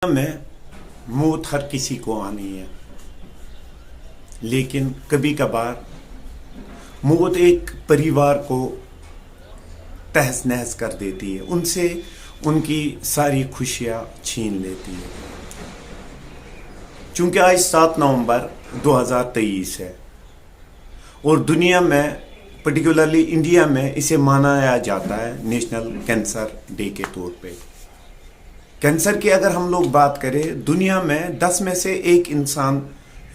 में मौत हर किसी को आनी है, लेकिन कभी कभार मौत एक परिवार को तहस नहस कर देती है, उनसे उनकी सारी खुशियां छीन लेती है। चूंकि आज 7 नवंबर 2023 है और दुनिया में पर्टिकुलरली इंडिया में इसे मनाया जाता है नेशनल कैंसर डे के तौर पे। कैंसर की अगर हम लोग बात करें, दुनिया में 10 में से 1 इंसान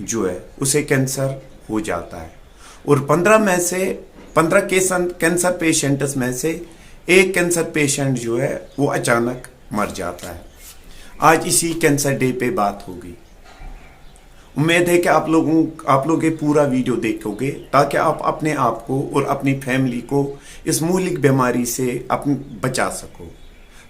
जो है उसे कैंसर हो जाता है और 15 कैंसर पेशेंट्स में से 1 कैंसर पेशेंट जो है वो अचानक मर जाता है। आज इसी कैंसर डे पे बात होगी। उम्मीद है कि आप लोग ये पूरा वीडियो देखोगे ताकि आप अपने आप को और अपनी फैमिली को इस मुहलिक बीमारी से बचा सको।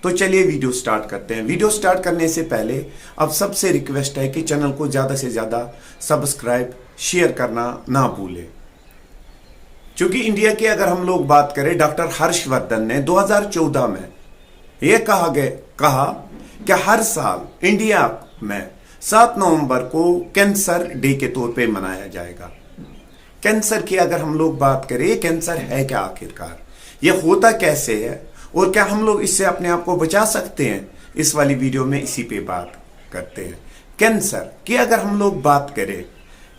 तो चलिए वीडियो स्टार्ट करते हैं। वीडियो स्टार्ट करने से पहले अब सबसे रिक्वेस्ट है कि चैनल को ज़्यादा से ज़्यादा सब्सक्राइब शेयर करना ना भूलें। क्योंकि इंडिया की अगर हम लोग बात करें, डॉक्टर हर्षवर्धन ने 2014 में यह कहा कि हर साल इंडिया में 7 नवंबर को कैंसर डे के तौर पे मनाया जाएगा। कैंसर की अगर हम लोग बात करें, ये कैंसर है क्या आखिरकार, ये होता कैसे है और क्या हम लोग इससे अपने आप को बचा सकते हैं, इस वाली वीडियो में इसी पे बात करते हैं। कैंसर की अगर हम लोग बात करें,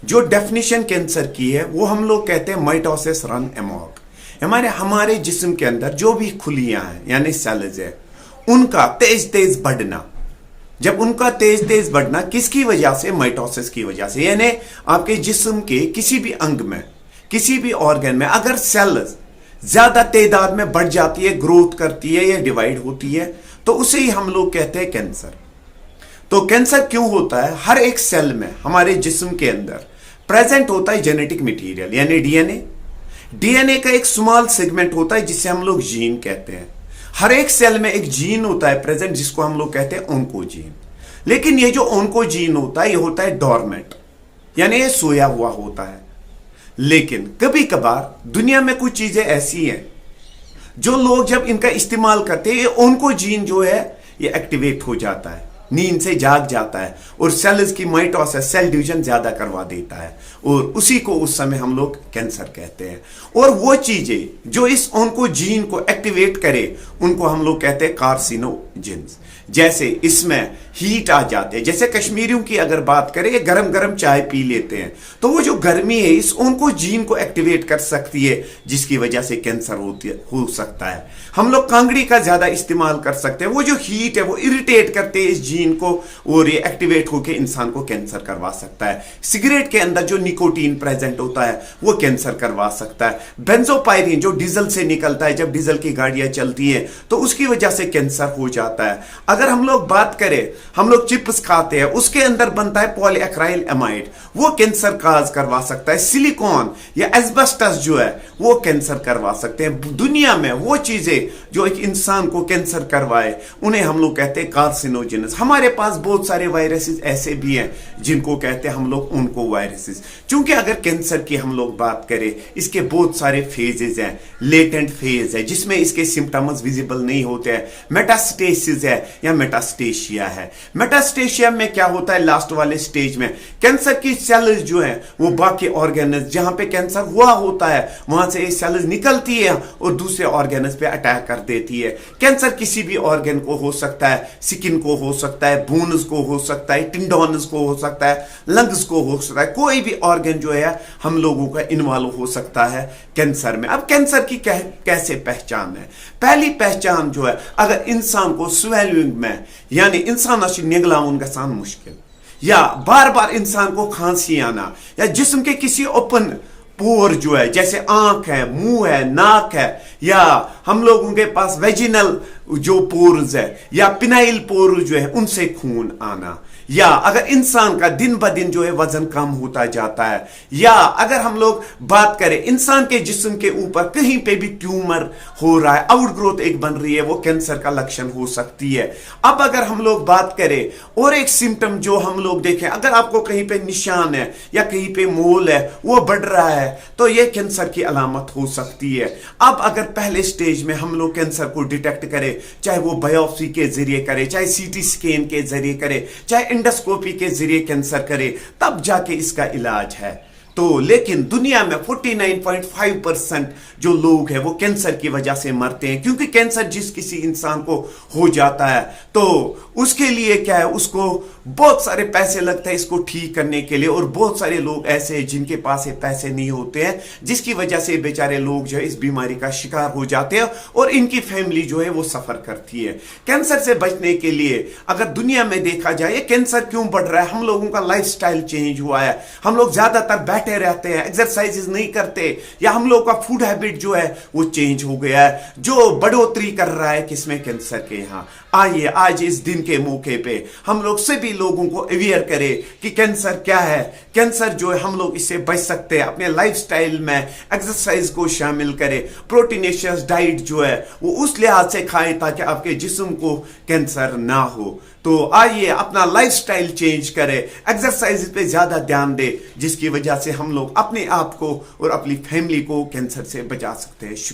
जो डेफिनेशन कैंसर की है वो हम लोग कहते हैं माइटोसिस रन अमॉक। हमारे जिस्म के अंदर जो भी खुलियां हैं यानी सेल्स है, उनका तेज बढ़ना। जब उनका तेज बढ़ना किसकी वजह से? माइटोसिस की वजह से। यानी आपके जिस्म के किसी भी अंग में, किसी भी ऑर्गन में अगर सेल्स ज्यादा तादाद में बढ़ जाती है, ग्रोथ करती है या डिवाइड होती है, तो उसे ही हम लोग कहते हैं कैंसर। तो कैंसर क्यों होता है? हर एक सेल में हमारे जिस्म के अंदर प्रेजेंट होता है जेनेटिक मटेरियल यानी डीएनए का एक स्मॉल सेगमेंट होता है जिसे हम लोग जीन कहते हैं। हर एक सेल में एक जीन होता है प्रेजेंट जिसको हम लोग कहते हैं ओंकोजीन। लेकिन ये जो ओंकोजीन होता है ये होता है डोरमेंट यानी ये सोया हुआ होता है। लेकिन कभी कभार दुनिया में कुछ चीजें ऐसी हैं जो लोग जब इनका इस्तेमाल करते हैं, ये ओंकोजीन जो है ये एक्टिवेट हो जाता है, नींद से जाग जाता है और सेल्स की माइटोसिस सेल डिवीजन ज्यादा करवा देता है और उसी को उस समय हम लोग कैंसर कहते हैं। और वो चीजें जो इस ओंकोजीन को एक्टिवेट करे उनको हम लोग कहते हैं कार्सिनोजेंस। जैसे इसमें हीट आ जाते हैं, जैसे कश्मीरियों की अगर बात करें, गरम गरम चाय पी लेते हैं तो वो जो गर्मी है इस ओंकोजीन को एक्टिवेट कर सकती है जिसकी वजह से कैंसर हो सकता है। हम लोग कांगड़ी का ज्यादा इस्तेमाल कर सकते हैं, वो जो हीट है वो इरिटेट करते हैं इस जीन को और ये एक्टिवेट होकर इंसान को कैंसर करवा सकता है। सिगरेट के अंदर जो निकोटीन प्रेजेंट होता है वो कैंसर करवा सकता है। बेंजोपायरिन जो डीजल से निकलता है, जब डीजल की गाड़ियां चलती है तो उसकी वजह से कैंसर हो जाता है। अगर हम लोग बात करें, हम लोग चिप्स खाते हैं, उसके अंदर बनता है पॉलीएक्राइल एमाइड, वो कैंसर काज करवा सकता है। सिलिकॉन या एस्बेस्टस जो है वो कैंसर करवा सकते हैं। दुनिया में वो चीजें जो एक इंसान को कैंसर करवाए उन्हें हम लोग कहते हैं कार्सिनोजेनस। हमारे पास बहुत सारे वायरसेस ऐसे भी हैं जिनको कहते हैं हम लोग उनको वायरसेस। क्योंकि अगर कैंसर की हम लोग बात करें, इसके बहुत सारे फेजेस हैं। लेटेंट फेज है जिसमें इसके सिम्टम्स विजिबल नहीं होते हैं, मेटास्टेसिस है या मेटास्टेशिया है। मेटास्टेशिया में क्या होता है? लास्ट वाले स्टेज में कैंसर की सेल्स जो है वो बाकी ऑर्गेनस जहां पे कैंसर हुआ होता है वहां से ये सेल्स निकलती है और दूसरे ऑर्गेनस पे अटैक कर देती है। कैंसर किसी भी ऑर्गन को हो सकता है, स्किन को हो सकता है, बोन्स को हो सकता है, टिंडोन्स को हो सकता है, लंग्स को हो सकता है, कोई भी ऑर्गन जो है हम लोगों का इन्वॉल्व हो सकता है कैंसर में। अब कैंसर की कैसे पहचान है? पहली पहचान जो है, अगर इंसान को स्वेलिंग में यानी इंसान निगलाउन गसान मुश्किल, या बार बार इंसान को खांसी आना, या जिस्म के किसी ओपन पोर जो है जैसे आंख है, मुंह है, नाक है, या हम लोगों के पास वेजिनल जो पोर्स है या पिनाइल पोर जो है उनसे खून आना, या अगर इंसान का दिन ब दिन जो है वजन कम होता जाता है, या अगर हम लोग बात करें इंसान के जिस्म के ऊपर कहीं पे भी ट्यूमर हो रहा है, आउटग्रोथ एक बन रही है, वो कैंसर का लक्षण हो सकती है। अब अगर हम लोग बात करें और एक सिम्टम जो हम लोग देखें, अगर आपको कहीं पे निशान है या कहीं पे मोल है वो बढ़ रहा है तो ये कैंसर की अलामत हो सकती है। अब अगर पहले स्टेज में हम लोग कैंसर को डिटेक्ट करें चाहे वो बायोप्सी के जरिए करे, चाहे सीटी स्कैन के जरिए करे, चाहे इंडोस्कोपी के जरिए कैंसर करे, तब जाके इसका इलाज है। तो लेकिन दुनिया में 49.5% जो लोग हैं वो कैंसर की वजह से मरते हैं, क्योंकि कैंसर जिस किसी इंसान को हो जाता है तो उसके लिए क्या है, उसको बहुत सारे पैसे लगते हैं इसको ठीक करने के लिए, और बहुत सारे लोग ऐसे हैं जिनके पास ये पैसे नहीं होते हैं, जिसकी वजह से बेचारे लोग जो है इस बीमारी का शिकार हो जाते हैं और इनकी फैमिली जो है वो सफर करती है। कैंसर से बचने के लिए अगर दुनिया में देखा जाए ये कैंसर क्यों बढ़ रहा है, हम लोगों का लाइफस्टाइल चेंज हुआ है, हम लोग ज्यादातर बैठे रहते हैं, एक्सरसाइजेस नहीं करते, या हम लोग का फूड हैबिट जो है वो चेंज हो गया है, जो बढ़ोतरी कर रहा है किसमें, कैंसर के। यहाँ आइए आज इस दिन के मौके पे हम लोग सभी लोगों को अवेयर करें कि कैंसर क्या है, कैंसर जो है हम लोग इससे बच सकते हैं। अपने लाइफस्टाइल में एक्सरसाइज को शामिल करें, प्रोटीनेशियस डाइट जो है वो उस लिहाज से खाएं ताकि आपके जिस्म को कैंसर ना हो। तो आइए अपना लाइफस्टाइल चेंज करें, एक्सरसाइज पे ज्यादा ध्यान दें, जिसकी वजह से हम लोग अपने आप को और अपनी फैमिली को कैंसर से बचा सकते हैं। शुक्रिया।